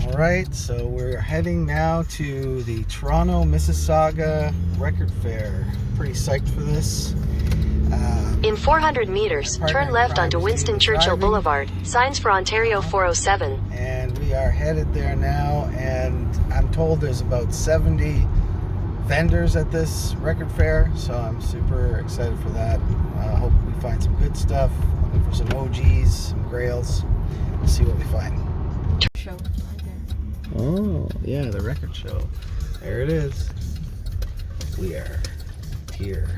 Alright, so we're heading now to the Toronto Mississauga Record Fair. Pretty psyched for this. In 400 meters, turn left onto Winston Churchill Boulevard. Signs for Ontario 407. And we are headed there now, and I'm told there's about 70 vendors at this record fair, so I'm super excited for that. Hope we find some good stuff. Looking for some OGs, some Grails. We'll see what we find. Show. Oh, yeah, the record show. There it is. We are here.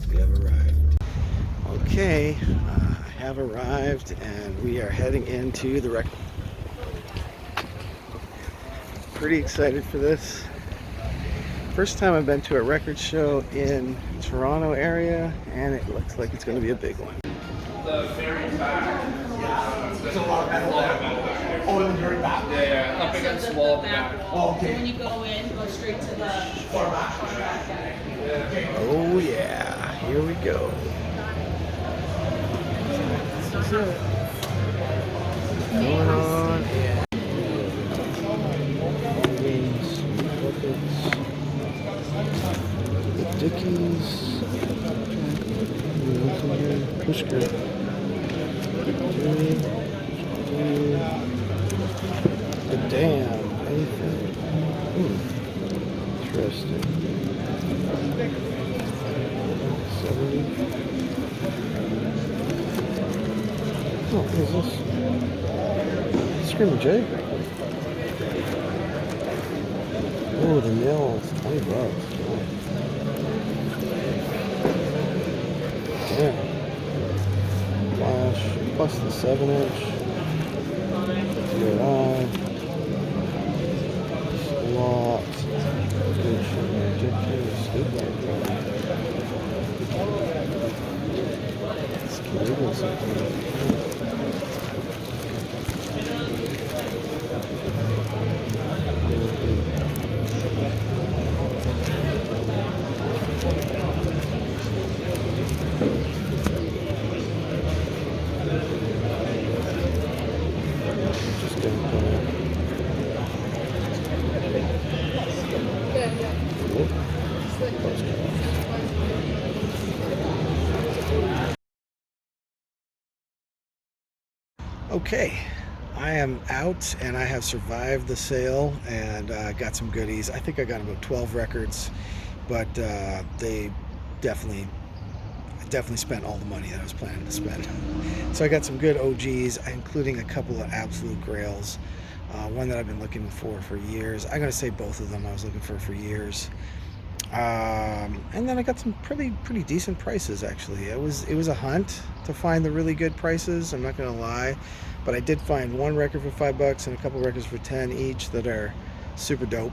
We have arrived. Okay, I have arrived and we are heading into the record. Pretty excited for this. First time I've been to a record show in Toronto area, and it looks like it's going to be a big one. The very back. There's a lot of metal there. Oh, in the very back? Yeah, up against the wall back. Oh, So okay. when you go in, go straight to the Far back. Oh yeah, here we go. This is it. Going on. Yeah. Wings, buckets, the Dickies, Pushker. The damn anything. Interesting. 70. Oh, what is this? Screaming Jay. Oh, the nails. $20. Damn. Flash. Plus the 7-inch. DRI. Slot. Good shit. Ridiculous. It's Canadian something. Okay, I am out and I have survived the sale and got some goodies. I think I got about 12 records, but they definitely spent all the money that I was planning to spend. So I got some good OGs, including a couple of absolute Grails. One that I've been looking for years. I'm gonna say both of them I was looking for years. And then I got some pretty decent prices actually. It was a hunt to find the really good prices, I'm not gonna lie, but I did find one record for $5 and a couple records for 10 each that are super dope.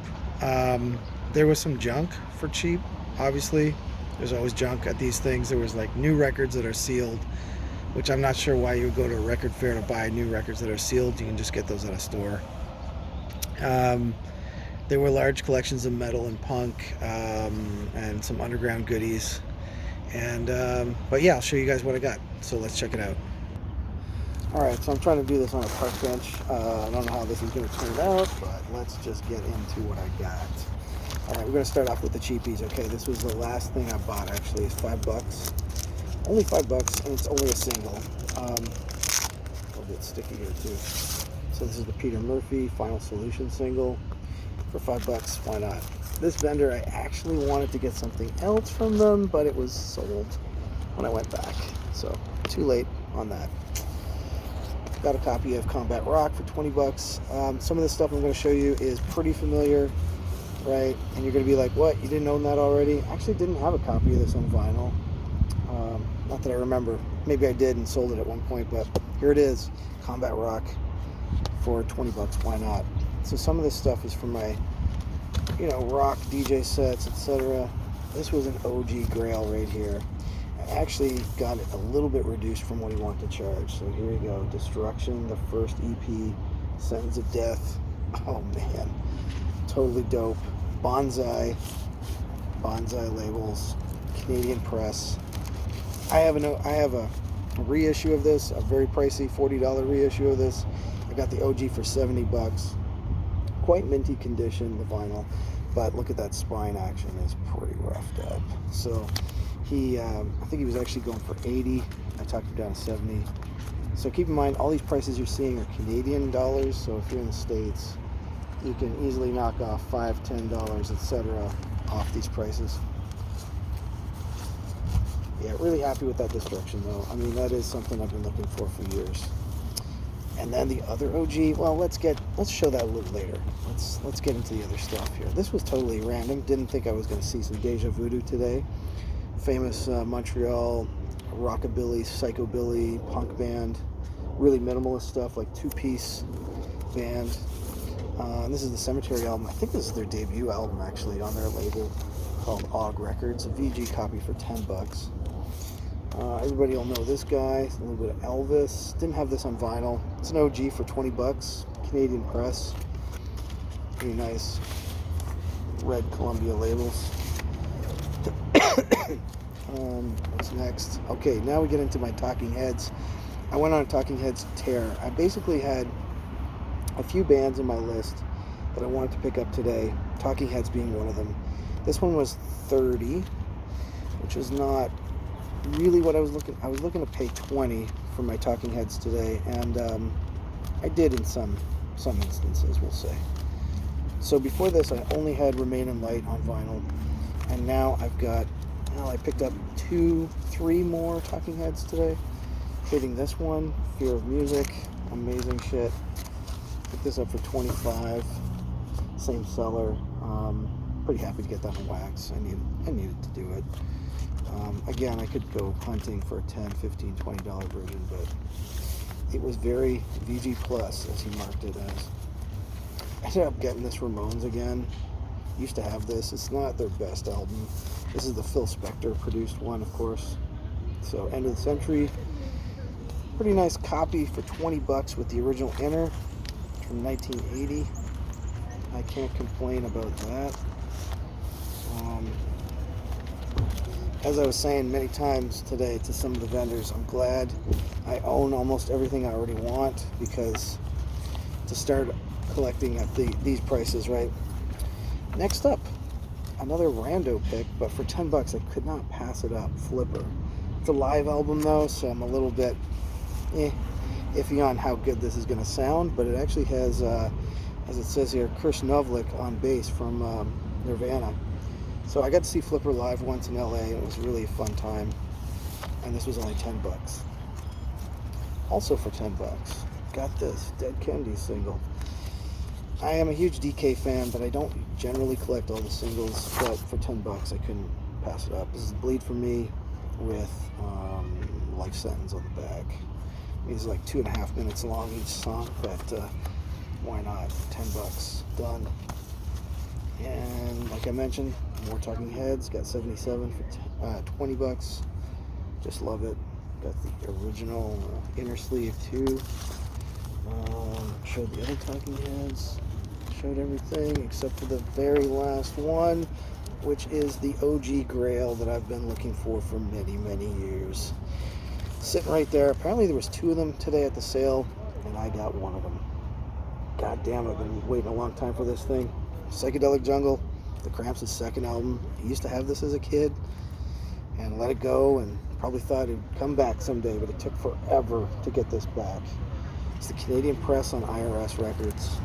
There was some junk for cheap, obviously. There's always junk at these things. There was like new records that are sealed, which I'm not sure why you would go to a record fair to buy new records that are sealed. You can just get those at a store. There were large collections of metal and punk, and some underground goodies. And but yeah, I'll show you guys what I got. So let's check it out. All right, so I'm trying to do this on a park bench. I don't know how this is going to turn out, but let's just get into what I got. All right, we're going to start off with the cheapies. Okay, this was the last thing I bought actually. It's $5. Only $5, and it's only a single. A little bit sticky here too. So this is the Peter Murphy Final Solution single for $5. Why not? This vendor, I actually wanted to get something else from them, but it was sold when I went back. So too late on that. Got a copy of Combat Rock for $20. Some of the stuff I'm going to show you is pretty familiar, right? And you're going to be like, what? You didn't own that already? I actually didn't have a copy of this on vinyl. Not that I remember. Maybe I did and sold it at one point, but here it is. Combat Rock for $20. Why not? So some of this stuff is from my, rock DJ sets, etc. This was an OG Grail right here. I actually got it a little bit reduced from what he wanted to charge. So here we go. Destruction, the first EP, Sentence of Death. Oh man, totally dope. Bonsai labels, Canadian press. I have a reissue of this, a very pricey $40 reissue of this. I got the OG for 70 bucks. Quite minty condition, the vinyl, but look at that spine action, is pretty roughed up. So he, I think he was actually going for 80. I talked him down to 70. So keep in mind, all these prices you're seeing are Canadian dollars. So if you're in the States, you can easily knock off $5, $10, etc. off these prices. Yeah, really happy with that destruction though. I mean, that is something I've been looking for years. And then the other OG, well, let's show that a little later. Let's get into the other stuff here. This was totally random. Didn't think I was going to see some Deja Voodoo today. Famous Montreal rockabilly, psychobilly punk band. Really minimalist stuff, like two-piece band. This is the Cemetery album. I think this is their debut album actually on their label called Og Records. A VG copy for 10 bucks. Everybody will know this guy. A little bit of Elvis. Didn't have this on vinyl. It's an OG for 20 bucks. Canadian press. Pretty nice. Red Columbia labels. What's next? Okay, now we get into my Talking Heads. I went on a Talking Heads tear. I basically had a few bands in my list that I wanted to pick up today. Talking Heads being one of them. This one was 30, which is not really what I was looking. I was looking to pay 20 for my Talking Heads today, and I did in some instances, we'll say. So before this, I only had Remain in Light on vinyl, and now I've got. Well, I picked up 3 more Talking Heads today, including this one, Fear of Music, amazing shit. Picked this up for 25, same seller. Pretty happy to get that on wax. I needed to do it. Again, I could go hunting for a $10, $15, $20 version, but it was very VG plus, as he marked it as. I ended up getting this Ramones again. Used to have this. It's not their best album. This is the Phil Spector produced one, of course. So End of the Century. Pretty nice copy for 20 bucks with the original inner from 1980. I can't complain about that. As I was saying many times today to some of the vendors, I'm glad I own almost everything I already want, because to start collecting at these prices, right? Next up, another rando pick, but for 10 bucks I could not pass it up. Flipper. It's a live album though, so I'm a little bit iffy on how good this is going to sound, but it actually has, as it says here, Chris Novlik on bass from Nirvana. So I got to see Flipper live once in LA, and it was really a fun time, and this was only 10 bucks. Also for 10 bucks, got this Dead Kennedy single. I am a huge DK fan, but I don't generally collect all the singles, but for 10 bucks I couldn't pass it up. This is Bleed For Me with Life Sentence on the back. It's like 2.5 minutes long each song, but why not? 10 bucks, done. And like I mentioned, more Talking Heads, got 77 for 20 bucks. Just love it. Got the original inner sleeve too. Showed the other Talking Heads. Showed everything except for the very last one, which is the OG Grail that I've been looking for many, many years. Sitting right there. Apparently there was 2 of them today at the sale, and I got one of them. God damn, I've been waiting a long time for this thing. Psychedelic Jungle, the Cramps' second album. I used to have this as a kid and let it go, and probably thought it'd come back someday, but it took forever to get this back. It's the Canadian press on IRS Records.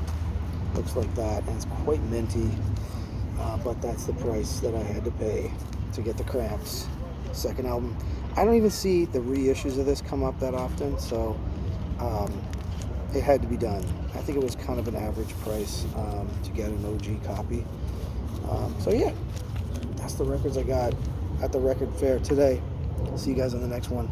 Looks like that, and it's quite minty, but that's the price that I had to pay to get the Cramps second album. I don't even see the reissues of this come up that often, so it had to be done. I think it was kind of an average price to get an OG copy. So yeah, that's the records I got at the record fair today. See you guys on the next one.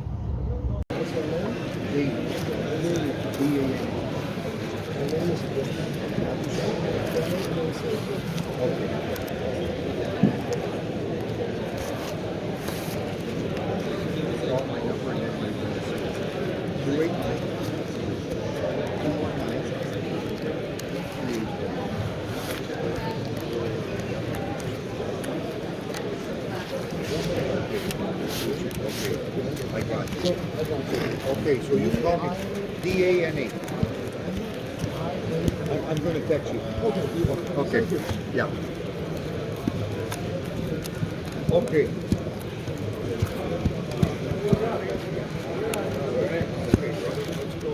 I got it. Okay, so you call me DANA. I'm gonna text you. Okay. Okay. Yeah. Okay. Okay, let's go.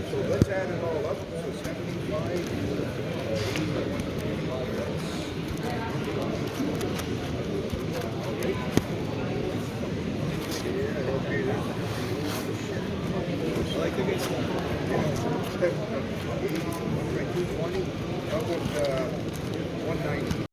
So let's add it all up. So 75. Yeah, okay. I like to get 220. How about